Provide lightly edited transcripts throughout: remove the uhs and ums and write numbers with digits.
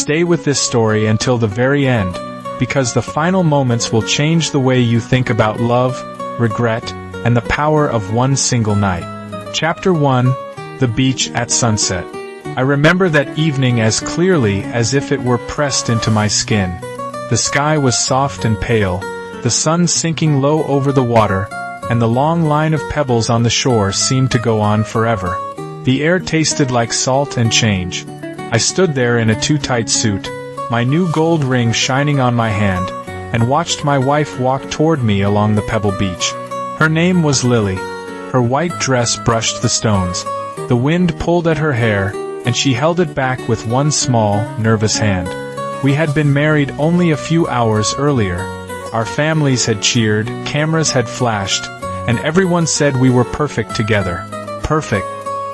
stay with this story until the very end, because the final moments will change the way you think about love, regret, and the power of one single night. Chapter 1: The Beach at Sunset. I remember that evening as clearly as if it were pressed into my skin. The sky was soft and pale, the sun sinking low over the water, and the long line of pebbles on the shore seemed to go on forever. The air tasted like salt and change. I stood there in a too-tight suit, my new gold ring shining on my hand, and watched my wife walk toward me along the pebble beach. Her name was Lily. Her white dress brushed the stones. The wind pulled at her hair, and she held it back with one small, nervous hand. We had been married only a few hours earlier. Our families had cheered, cameras had flashed, and everyone said we were perfect together. Perfect.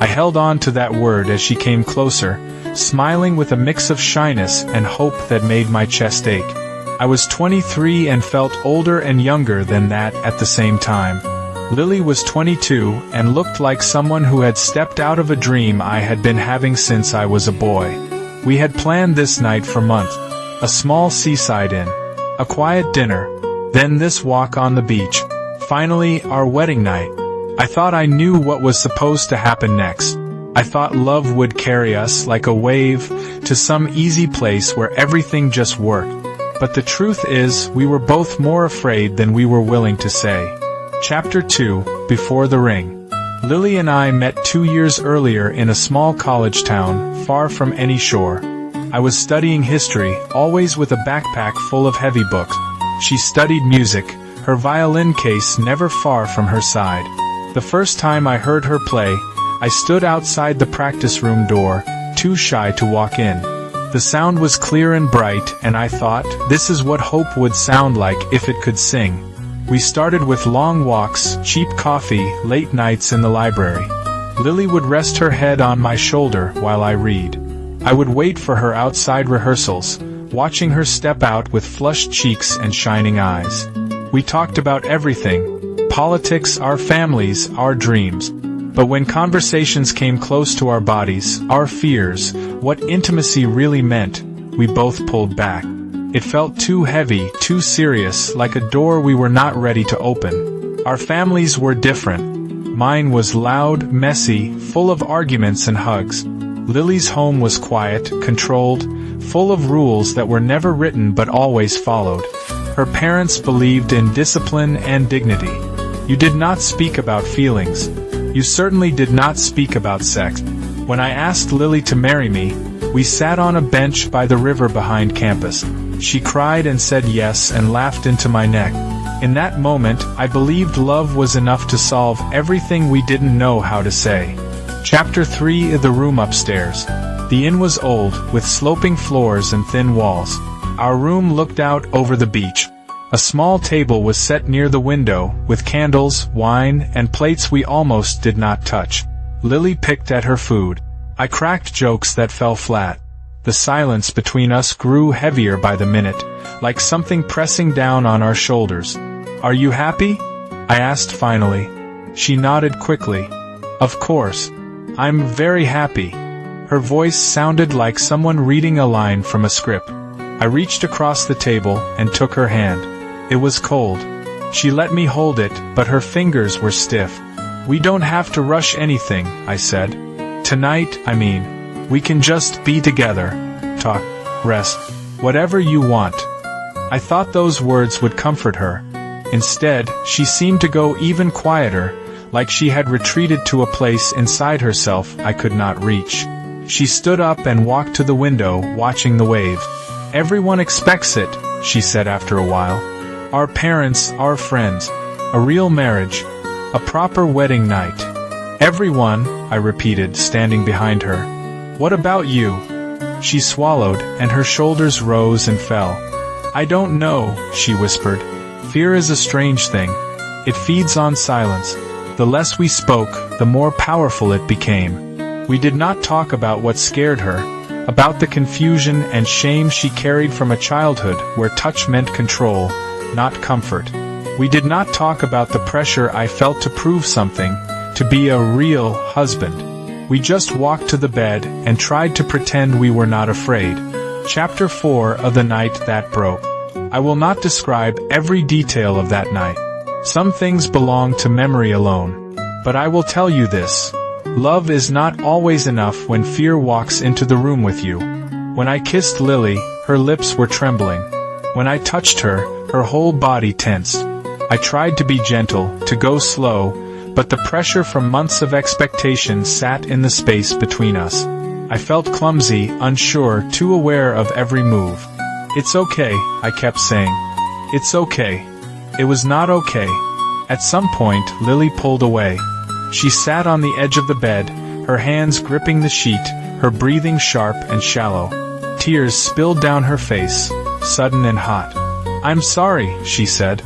I held on to that word as she came closer, smiling with a mix of shyness and hope that made my chest ache. I was 23 and felt older and younger than that at the same time. Lily was 22 and looked like someone who had stepped out of a dream I had been having since I was a boy. We had planned this night for months. A small seaside inn, a quiet dinner, then this walk on the beach. Finally, our wedding night. I thought I knew what was supposed to happen next. I thought love would carry us like a wave to some easy place where everything just worked. But the truth is, we were both more afraid than we were willing to say. Chapter 2: Before the Ring. Lily and I met 2 years earlier in a small college town, far from any shore. I was studying history, always with a backpack full of heavy books. She studied music, her violin case never far from her side. The first time I heard her play, I stood outside the practice room door, too shy to walk in. The sound was clear and bright, and I thought, this is what hope would sound like if it could sing. We started with long walks, cheap coffee, late nights in the library. Lily would rest her head on my shoulder while I read. I would wait for her outside rehearsals, watching her step out with flushed cheeks and shining eyes. We talked about everything: politics, our families, our dreams. But when conversations came close to our bodies, our fears, what intimacy really meant, we both pulled back. It felt too heavy, too serious, like a door we were not ready to open. Our families were different. Mine was loud, messy, full of arguments and hugs. Lily's home was quiet, controlled, full of rules that were never written but always followed. Her parents believed in discipline and dignity. You did not speak about feelings. You certainly did not speak about sex. When I asked Lily to marry me, we sat on a bench by the river behind campus. She cried and said yes and laughed into my neck. In that moment, I believed love was enough to solve everything we didn't know how to say. Chapter 3: The Room Upstairs. The inn was old, with sloping floors and thin walls. Our room looked out over the beach. A small table was set near the window, with candles, wine, and plates we almost did not touch. Lily picked at her food. I cracked jokes that fell flat. The silence between us grew heavier by the minute, like something pressing down on our shoulders. "Are you happy?" I asked finally. She nodded quickly. "Of course. I'm very happy." Her voice sounded like someone reading a line from a script. I reached across the table and took her hand. It was cold. She let me hold it, but her fingers were stiff. "We don't have to rush anything," I said. "Tonight, I mean. We can just be together. Talk. Rest. Whatever you want." I thought those words would comfort her. Instead, she seemed to go even quieter, like she had retreated to a place inside herself I could not reach. She stood up and walked to the window, watching the waves. "Everyone expects it," she said after a while. "Our parents, our friends. A real marriage. A proper wedding night." "Everyone," I repeated, standing behind her. "What about you?" She swallowed, and her shoulders rose and fell. "I don't know," she whispered. "Fear is a strange thing. It feeds on silence. The less we spoke, the more powerful it became." We did not talk about what scared her, about the confusion and shame she carried from a childhood where touch meant control, not comfort. We did not talk about the pressure I felt to prove something, to be a real husband. We just walked to the bed and tried to pretend we were not afraid. Chapter 4 of The Night That Broke. I will not describe every detail of that night. Some things belong to memory alone. But I will tell you this. Love is not always enough when fear walks into the room with you. When I kissed Lily, her lips were trembling. When I touched her, her whole body tensed. I tried to be gentle, to go slow, but the pressure from months of expectation sat in the space between us. I felt clumsy, unsure, too aware of every move. "It's okay," I kept saying. "It's okay." It was not okay. At some point, Lily pulled away. She sat on the edge of the bed, her hands gripping the sheet, her breathing sharp and shallow. Tears spilled down her face, sudden and hot. "I'm sorry," she said.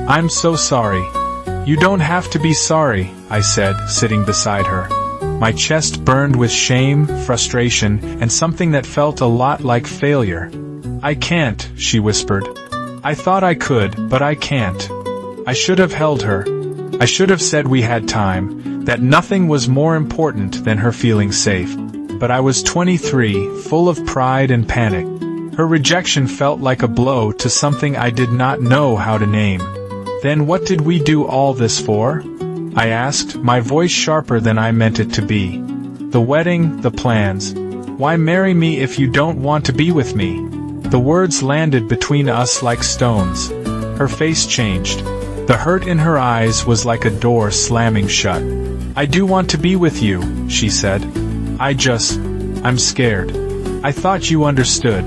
"I'm so sorry." "You don't have to be sorry," I said, sitting beside her. My chest burned with shame, frustration, and something that felt a lot like failure. "I can't," she whispered. "I thought I could, but I can't." I should have held her. I should have said we had time, that nothing was more important than her feeling safe. But I was 23, full of pride and panic. Her rejection felt like a blow to something I did not know how to name. "Then what did we do all this for?" I asked, my voice sharper than I meant it to be. "The wedding, the plans. Why marry me if you don't want to be with me?" The words landed between us like stones. Her face changed. The hurt in her eyes was like a door slamming shut. "I do want to be with you," she said. I'm scared. I thought you understood."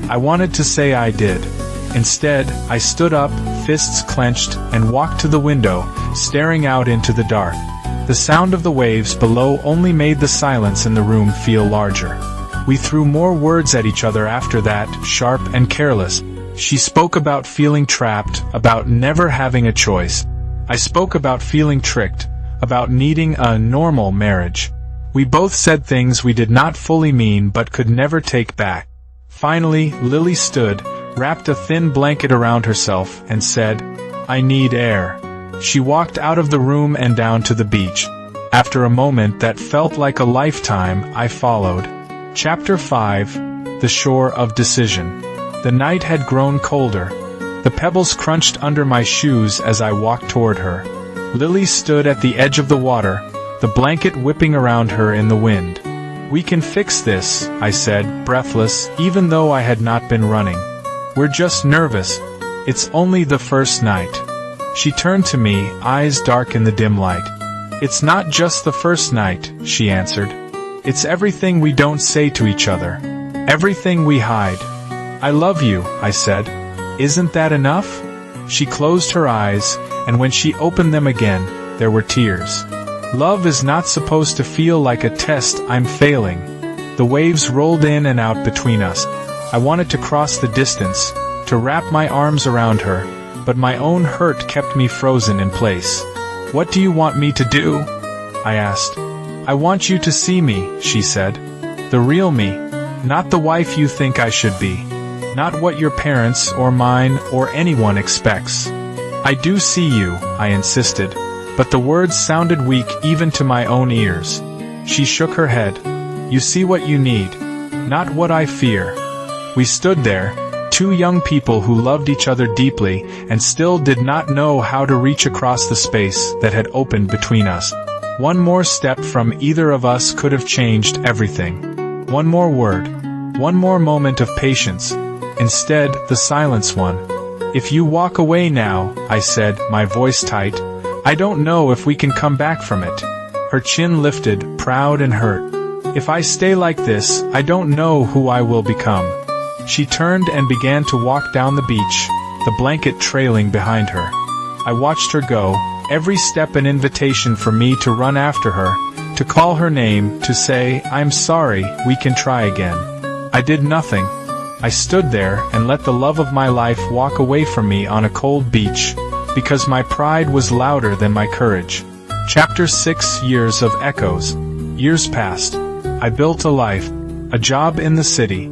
I wanted to say I did. Instead, I stood up, fists clenched, and walked to the window, staring out into the dark. The sound of the waves below only made the silence in the room feel larger. We threw more words at each other after that, sharp and careless. She spoke about feeling trapped, about never having a choice. I spoke about feeling tricked, about needing a normal marriage. We both said things we did not fully mean but could never take back. Finally, Lily stood, wrapped a thin blanket around herself, and said, "I need air." She walked out of the room and down to the beach. After a moment that felt like a lifetime, I followed. Chapter 5: The Shore of Decision. The night had grown colder. The pebbles crunched under my shoes as I walked toward her. Lily stood at the edge of the water, the blanket whipping around her in the wind. "We can fix this," I said, breathless, even though I had not been running. "We're just nervous. It's only the first night." She turned to me, eyes dark in the dim light. "It's not just the first night," she answered. "It's everything we don't say to each other. Everything we hide." "I love you," I said. "Isn't that enough?" She closed her eyes, and when she opened them again, there were tears. Love is not supposed to feel like a test I'm failing. The waves rolled in and out between us. I wanted to cross the distance, to wrap my arms around her, but my own hurt kept me frozen in place. "What do you want me to do?" I asked. "I want you to see me," she said. "The real me. Not the wife you think I should be. Not what your parents or mine or anyone expects." "I do see you," I insisted, but the words sounded weak even to my own ears. She shook her head. "You see what you need, not what I fear." We stood there, two young people who loved each other deeply and still did not know how to reach across the space that had opened between us. One more step from either of us could have changed everything. One more word. One more moment of patience. Instead, the silence won. "If you walk away now," I said, my voice tight, "I don't know if we can come back from it." Her chin lifted, proud and hurt. "If I stay like this, I don't know who I will become." She turned and began to walk down the beach, the blanket trailing behind her. I watched her go, every step an invitation for me to run after her, to call her name, to say, "I'm sorry, we can try again." I did nothing. I stood there and let the love of my life walk away from me on a cold beach, because my pride was louder than my courage. Chapter 6: Years of Echoes. Years passed. I built a life, a job in the city,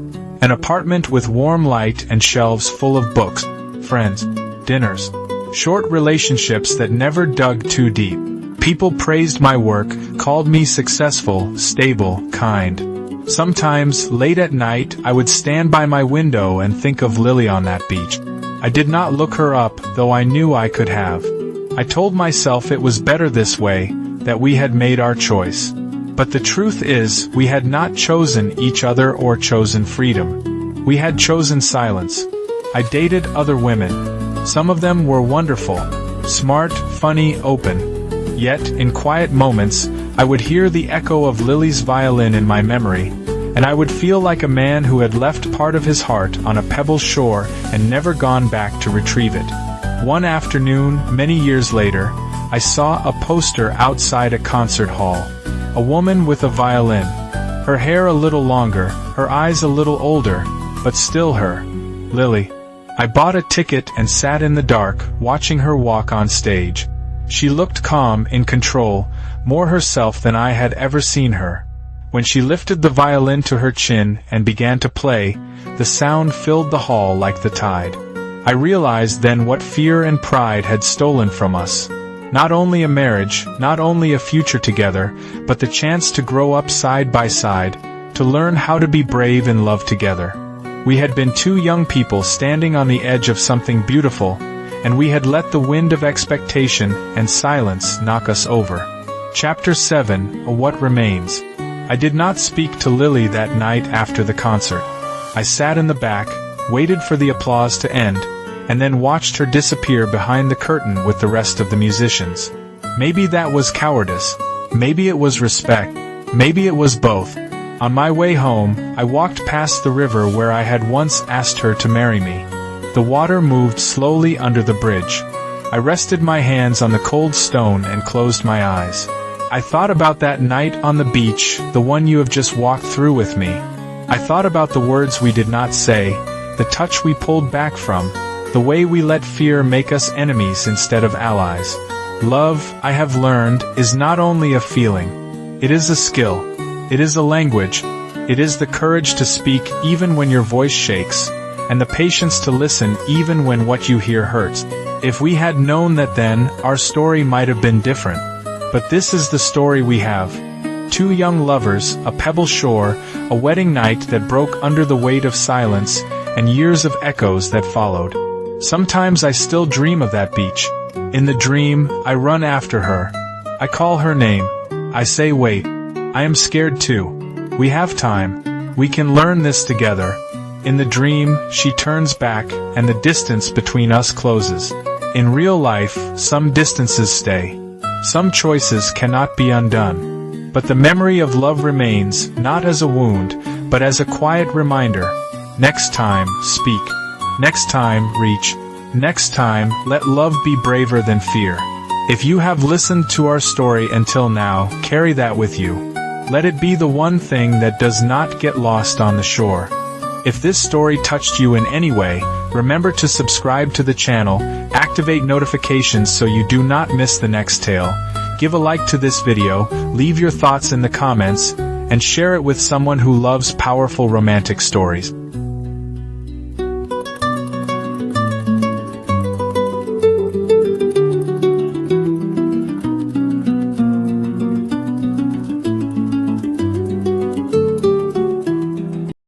an apartment with warm light and shelves full of books, friends, dinners, short relationships that never dug too deep. People praised my work, called me successful, stable, kind. Sometimes, late at night, I would stand by my window and think of Lily on that beach. I did not look her up, though I knew I could have. I told myself it was better this way, that we had made our choice. But the truth is, we had not chosen each other or chosen freedom. We had chosen silence. I dated other women. Some of them were wonderful, smart, funny, open. Yet, in quiet moments, I would hear the echo of Lily's violin in my memory, and I would feel like a man who had left part of his heart on a Pebble Shore and never gone back to retrieve it. One afternoon, many years later, I saw a poster outside a concert hall. A woman with a violin. Her hair a little longer, her eyes a little older, but still her. Lily. I bought a ticket and sat in the dark, watching her walk on stage. She looked calm, in control, more herself than I had ever seen her. When she lifted the violin to her chin and began to play, the sound filled the hall like the tide. I realized then what fear and pride had stolen from us. Not only a marriage, not only a future together, but the chance to grow up side by side, to learn how to be brave and love together. We had been two young people standing on the edge of something beautiful, and we had let the wind of expectation and silence knock us over. Chapter 7, What Remains. I did not speak to Lily that night after the concert. I sat in the back, waited for the applause to end, and then watched her disappear behind the curtain with the rest of the musicians. Maybe that was cowardice. Maybe it was respect. Maybe it was both. On my way home, I walked past the river where I had once asked her to marry me. The water moved slowly under the bridge. I rested my hands on the cold stone and closed my eyes. I thought about that night on the beach, the one you have just walked through with me. I thought about the words we did not say, the touch we pulled back from, the way we let fear make us enemies instead of allies. Love, I have learned, is not only a feeling. It is a skill. It is a language. It is the courage to speak even when your voice shakes, and the patience to listen even when what you hear hurts. If we had known that then, our story might have been different. But this is the story we have. Two young lovers, a Pebble Shore, a wedding night that broke under the weight of silence, and years of echoes that followed. Sometimes I still dream of that beach. In the dream, I run after her. I call her name. I say wait. I am scared too. We have time. We can learn this together. In the dream, she turns back, and the distance between us closes. In real life, some distances stay. Some choices cannot be undone. But the memory of love remains, not as a wound, but as a quiet reminder. Next time, speak. Next time, reach. Next time, let love be braver than fear. If you have listened to our story until now, carry that with you. Let it be the one thing that does not get lost on the shore. If this story touched you in any way, remember to subscribe to the channel, activate notifications so you do not miss the next tale. Give a like to this video, leave your thoughts in the comments, and share it with someone who loves powerful romantic stories.